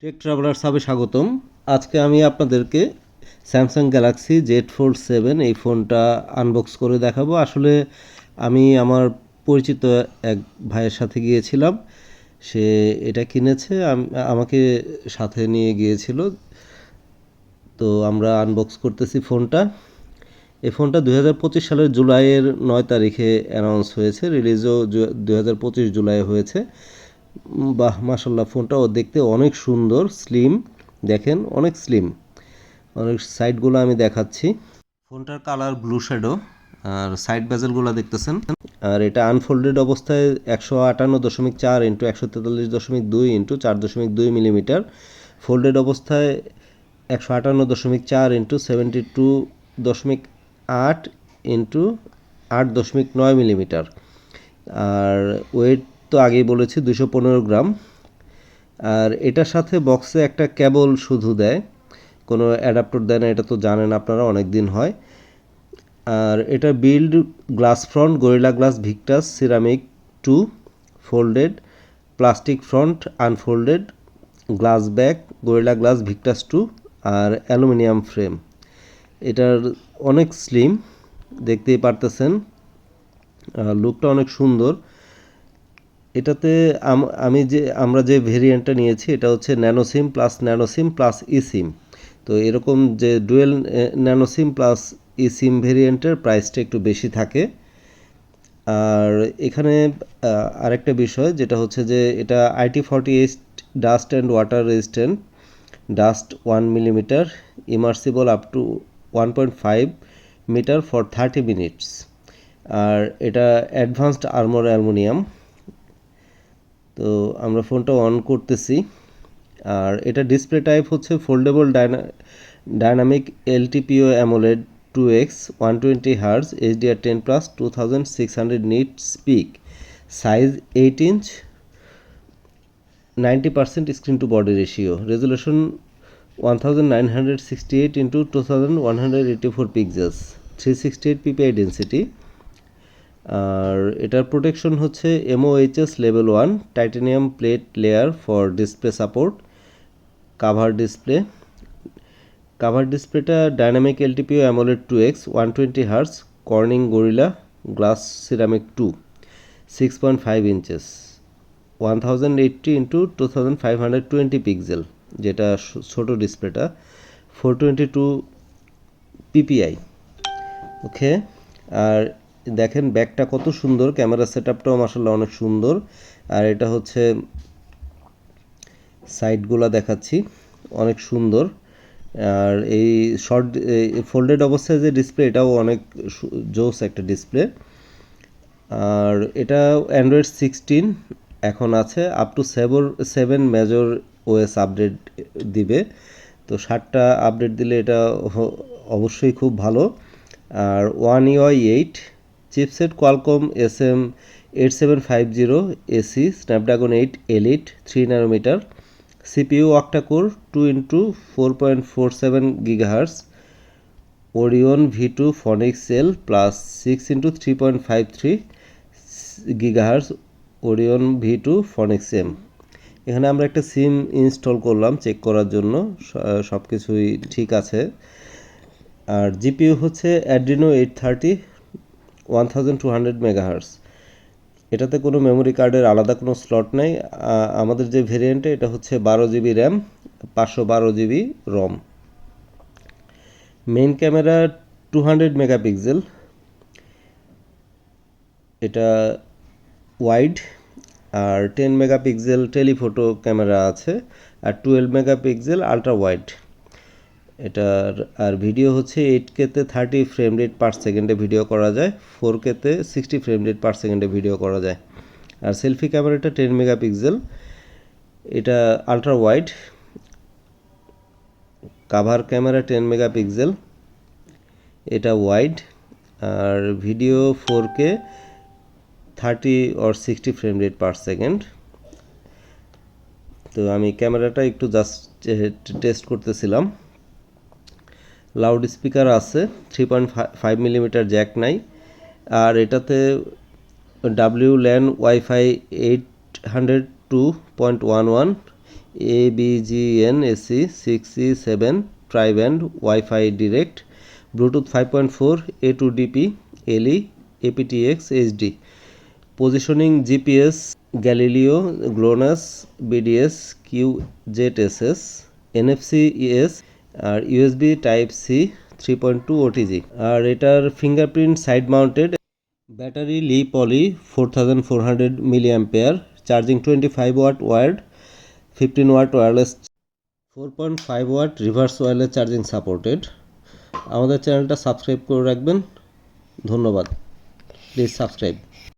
Take traveller সাবে স্বাগতম। আজকে আমি আপনাদেরকে স্যামসাং গ্যালাক্সি জেড ফোল্ড 7 এই ফোনটা আনবক্স করে দেখাবো। আসলে আমি আমার পরিচিত এক ভাইয়ের সাথে গিয়েছিলাম, সে এটা কিনেছে, আমাকে সাথে নিয়ে গিয়েছিল। তো আমরা আনবক্স করতেছি ফোনটা। এই ফোনটা 2025 সালের জুলাইয়ের 9 তারিখে অ্যানাউন্স হয়েছে, রিলিজও 2025 জুলাই হয়েছে। বাহ, মাশাল্লাহ, ফোনটাও দেখতে অনেক সুন্দর, স্লিম। দেখেন, অনেক স্লিম। অনেক সাইডগুলো আমি দেখাচ্ছি। ফোনটার কালার ব্লু শ্যাডো, আর সাইড বেজেলগুলো দেখতেছেন। আর এটা আনফোল্ডেড অবস্থায় 158.4x43.2x4.2 মিলিমিটার। ফোল্ডেড অবস্থায় 158.4x72.8x8.9 মিলিমিটার। আর ওয়েট তো আগেই বলেছি 215 গ্রাম। আর এটার সাথে বক্সে একটা কেবল শুধু দেয়, কোনো অ্যাডাপ্টার দেয় না, এটা তো জানেন আপনারা, অনেক দিন হয়। আর এটা build glass front, gorilla glass Victus ceramic 2, folded plastic front, unfolded glass back, gorilla glass Victus 2, আর অ্যালুমিনিয়াম ফ্রেম। এটার অনেক স্লিম, দেখতেই পারতেছেন। লুকটা অনেক সুন্দর। এটাতে আমরা যে ভেরিয়েন্টটা নিয়েছি এটা হচ্ছে ন্যানো সিম প্লাস ই সিম। তো এরকম যে ডুয়েল ন্যানো সিম প্লাস ই সিম ভেরিয়েন্টের প্রাইসটা একটু বেশি থাকে। আর এখানে আরেকটা বিষয় যেটা হচ্ছে যে এটা IP48 dust and water resistant, dust 1 millimetre, immersible up to 1.5 metre for 30 minutes. আর এটা অ্যাডভান্সড আর্মর অ্যালুমিনিয়াম। তো আমরা ফোনটা অন করতেছি। আর এটা ডিসপ্লে টাইপ হচ্ছে foldable dynamic LTPO AMOLED 2x 120 Hz HDR10 plus 2600 nits peak, size 8 inch, 90% screen to body ratio, resolution 1968x2184 pixels, 368 PPI density. আর এটার প্রোটেকশন হচ্ছে MOHS level 1 titanium plate layer for display support, cover ডিসপ্লেটা dynamic LTPO AMOLED 2x 120 Hz Corning Gorilla glass ceramic 2, 6.5 inches, 1080x2520 pixel, যেটা ছোট ডিসপ্লেটা, 422 PPI. ওকে। আর দেখেন ব্যাকটা কত সুন্দর, ক্যামেরা সেটআপটাও মাশাআল্লাহ অনেক সুন্দর। আর এটা হচ্ছে সাইডগুলো দেখাচ্ছি, অনেক সুন্দর। আর এই ফোল্ডেড অবস্থায় যে ডিসপ্লে, এটাও অনেক জোস একটা ডিসপ্লে। আর এটা অ্যান্ড্রয়েড 16 এখন আছে, up to 7 major OS update দিবে। তো 7টা আপডেট দিলে এটা অবশ্যই খুব ভালো। আর 1UI8 chipset, Qualcomm SM8750 AC, Snapdragon 8 elite 3 nm, CPU octacore 2x4.47 GHz, Oryon V2 Phoenix L plus 6x3.53 GHz Oryon V2 Phoenix M. এখানে আমরা একটা সিম ইনস্টল করলাম চেক করার জন্য, সব কিছুই ঠিক আছে। আর জিপিইউ হচ্ছে অ্যাড্রিনো 830 1200 মেগাহার্স। এটাতে কোনো মেমোরি কার্ডের আলাদা কোনো স্লট নেই। আমাদের যে ভেরিয়েন্টে এটা হচ্ছে 12 GB র্যাম, 512 GB রম। মেইন ক্যামেরা 200 মেগাপিক্সেল, এটা ওয়াইড। আর 10 মেগাপিক্সেল টেলিফোটো ক্যামেরা আছে, আর 12 মেগাপিক্সেল আলট্রা ওয়াইড এটার। আর ভিডিও হচ্ছে 8K-তে 30 ফ্রেম রেট পার সেকেন্ডে ভিডিও করা যায়, 4K-তে 60 ফ্রেম রেট পার সেকেন্ডে ভিডিও করা যায়। আর সেলফি ক্যামেরাটা 10 মেগাপিক্সেল, এটা ultra wide. Cover camera 10 megapixel, এটা ওয়াইড। আর video 4K 30 or 60 frame rate per second. তো আমি ক্যামেরাটা একটু জাস্ট টেস্ট করতেছিলাম। লাউড স্পিকার আছে, 3.5 মিলিমিটার জ্যাক নাই। আর এটাতে WLAN WiFi 802.11 ABGN AC 6E7 tri-band Wi-Fi direct Bluetooth 5.4 A2DP LE aptX HD positioning GPS Galileo GLONASS BDS QZSS NFC ES আর USB টাইপ সি 3.2 OTG আর এটার fingerprint side mounted battery Li poly 4400 mAh charging 25 watt wired 15 watt wireless 4.5 watt reverse wireless charging supported আমাদের চ্যানেলটা subscribe করে রাখবেন ধন্যবাদ please subscribe